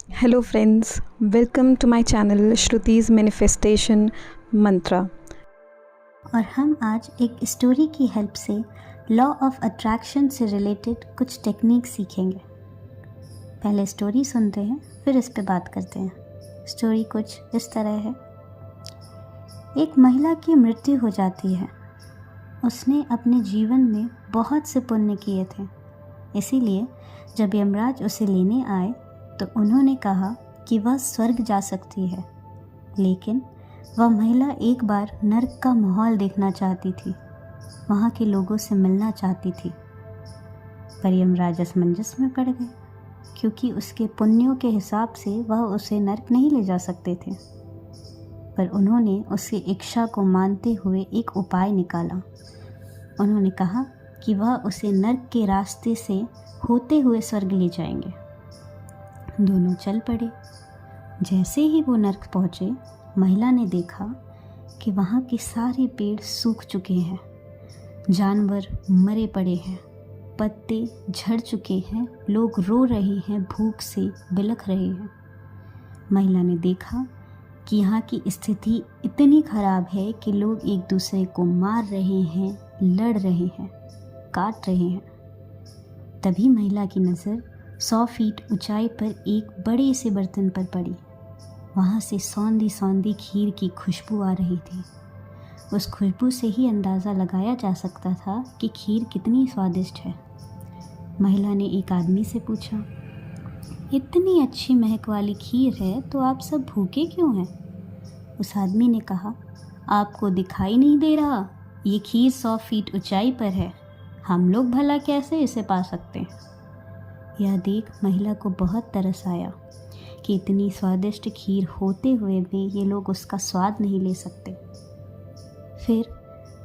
Hello friends, welcome to my channel Shruti's Manifestation Mantra। और हम आज एक स्टोरी की हेल्प से लॉ ऑफ अट्रैक्शन से रिलेटेड कुछ टेक्निक सीखेंगे। पहले स्टोरी सुनते हैं, फिर इस पे बात करते हैं। स्टोरी कुछ इस तरह है। एक महिला की मृत्यु हो जाती है। उसने अपने जीवन में बहुत से पुण्य किए थे, इसीलिए जब यमराज उसे लेने आए तो उन्होंने कहा कि वह स्वर्ग जा सकती है, लेकिन वह महिला एक बार नर्क का माहौल देखना चाहती थी, वहाँ के लोगों से मिलना चाहती थी। पर यमराज असमंजस में पड़ गए, क्योंकि उसके पुण्यों के हिसाब से वह उसे नर्क नहीं ले जा सकते थे। पर उन्होंने उसकी इच्छा को मानते हुए एक उपाय निकाला। उन्होंने कहा कि वह उसे नर्क के रास्ते से होते हुए स्वर्ग ले जाएंगे। दोनों चल पड़े। जैसे ही वो नर्क पहुँचे, महिला ने देखा कि वहाँ के सारे पेड़ सूख चुके हैं, जानवर मरे पड़े हैं, पत्ते झड़ चुके हैं, लोग रो रहे हैं, भूख से बिलख रहे हैं। महिला ने देखा कि यहाँ की स्थिति इतनी ख़राब है कि लोग एक दूसरे को मार रहे हैं, लड़ रहे हैं, काट रहे हैं। तभी महिला की नज़र 100 फीट ऊंचाई पर एक बड़े से बर्तन पर पड़ी। वहाँ से सौंधी सौंधी खीर की खुशबू आ रही थी। उस खुशबू से ही अंदाज़ा लगाया जा सकता था कि खीर कितनी स्वादिष्ट है। महिला ने एक आदमी से पूछा, इतनी अच्छी महक वाली खीर है तो आप सब भूखे क्यों हैं? उस आदमी ने कहा, आपको दिखाई नहीं दे रहा? ये खीर 100 फीट ऊंचाई पर है, हम लोग भला कैसे इसे पा सकते हैं? यह देख महिला को बहुत तरस आया कि इतनी स्वादिष्ट खीर होते हुए भी ये लोग उसका स्वाद नहीं ले सकते। फिर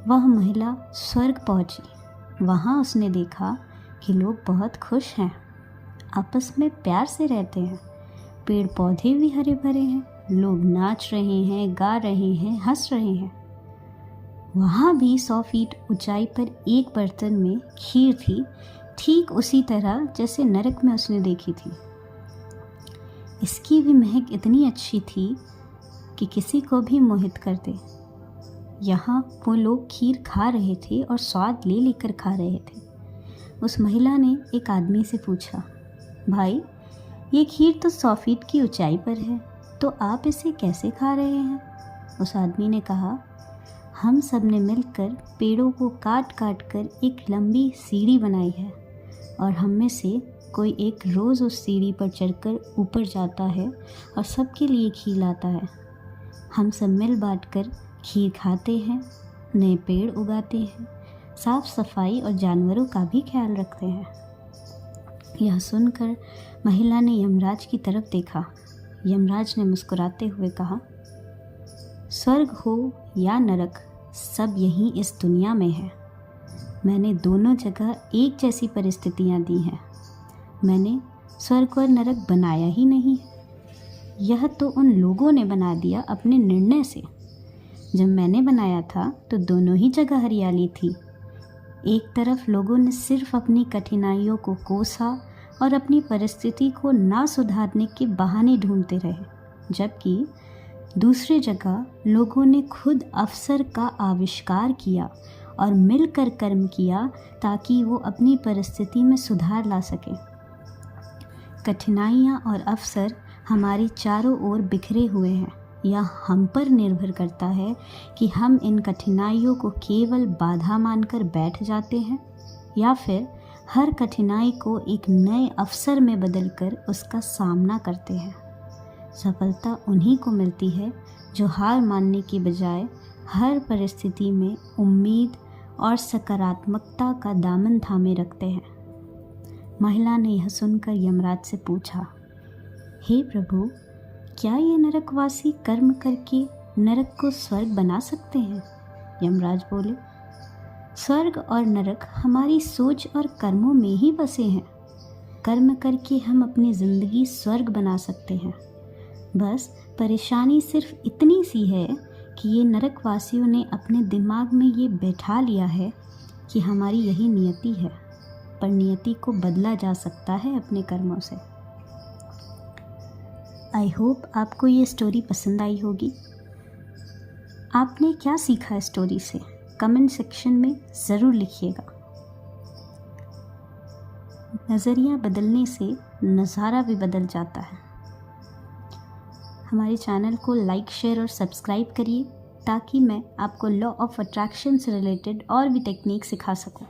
वह महिला स्वर्ग पहुंची। वहाँ उसने देखा कि लोग बहुत खुश हैं, आपस में प्यार से रहते हैं, पेड़ पौधे भी हरे भरे हैं, लोग नाच रहे हैं, गा रहे हैं, हंस रहे हैं। वहाँ भी 100 फीट ऊंचाई पर एक बर्तन में खीर थी, ठीक उसी तरह जैसे नरक में उसने देखी थी। इसकी भी महक इतनी अच्छी थी कि किसी को भी मोहित कर दे। यहाँ वो लोग खीर खा रहे थे और स्वाद ले लेकर खा रहे थे। उस महिला ने एक आदमी से पूछा, भाई ये खीर तो 100 फीट की ऊंचाई पर है, तो आप इसे कैसे खा रहे हैं? उस आदमी ने कहा, हम सब ने मिलकर पेड़ों को काट काट कर एक लंबी सीढ़ी बनाई है, और हम में से कोई एक रोज़ उस सीढ़ी पर चढ़कर ऊपर जाता है और सबके लिए खीर लाता है। हम सब मिल बांट कर खीर खाते हैं, नए पेड़ उगाते हैं, साफ सफाई और जानवरों का भी ख्याल रखते हैं। यह सुनकर महिला ने यमराज की तरफ देखा। यमराज ने मुस्कुराते हुए कहा, स्वर्ग हो या नरक, सब यहीं इस दुनिया में है। मैंने दोनों जगह एक जैसी परिस्थितियाँ दी हैं। मैंने स्वर्ग और नरक बनाया ही नहीं, यह तो उन लोगों ने बना दिया अपने निर्णय से। जब मैंने बनाया था तो दोनों ही जगह हरियाली थी। एक तरफ लोगों ने सिर्फ अपनी कठिनाइयों को कोसा और अपनी परिस्थिति को ना सुधारने के बहाने ढूंढते रहे, जबकि दूसरी जगह लोगों ने खुद अवसर का आविष्कार किया और मिलकर कर्म किया ताकि वो अपनी परिस्थिति में सुधार ला सके। कठिनाइयाँ और अवसर हमारे चारों ओर बिखरे हुए हैं। यह हम पर निर्भर करता है कि हम इन कठिनाइयों को केवल बाधा मानकर बैठ जाते हैं या फिर हर कठिनाई को एक नए अवसर में बदलकर उसका सामना करते हैं। सफलता उन्हीं को मिलती है जो हार मानने की बजाय हर परिस्थिति में उम्मीद और सकारात्मकता का दामन थामे रखते हैं। महिला ने यह सुनकर यमराज से पूछा, हे प्रभु, क्या ये नरकवासी कर्म करके नरक को स्वर्ग बना सकते हैं? यमराज बोले, स्वर्ग और नरक हमारी सोच और कर्मों में ही बसे हैं। कर्म करके हम अपनी ज़िंदगी स्वर्ग बना सकते हैं। बस परेशानी सिर्फ इतनी सी है कि ये नरकवासियों ने अपने दिमाग में ये बैठा लिया है कि हमारी यही नियति है, पर नियति को बदला जा सकता है अपने कर्मों से। आई होप आपको ये स्टोरी पसंद आई होगी। आपने क्या सीखा है स्टोरी से, कमेंट सेक्शन में ज़रूर लिखिएगा। नज़रिया बदलने से नज़ारा भी बदल जाता है। हमारे चैनल को लाइक, शेयर और सब्सक्राइब करिए ताकि मैं आपको लॉ ऑफ अट्रैक्शन से रिलेटेड और भी टेक्निक सिखा सकूं।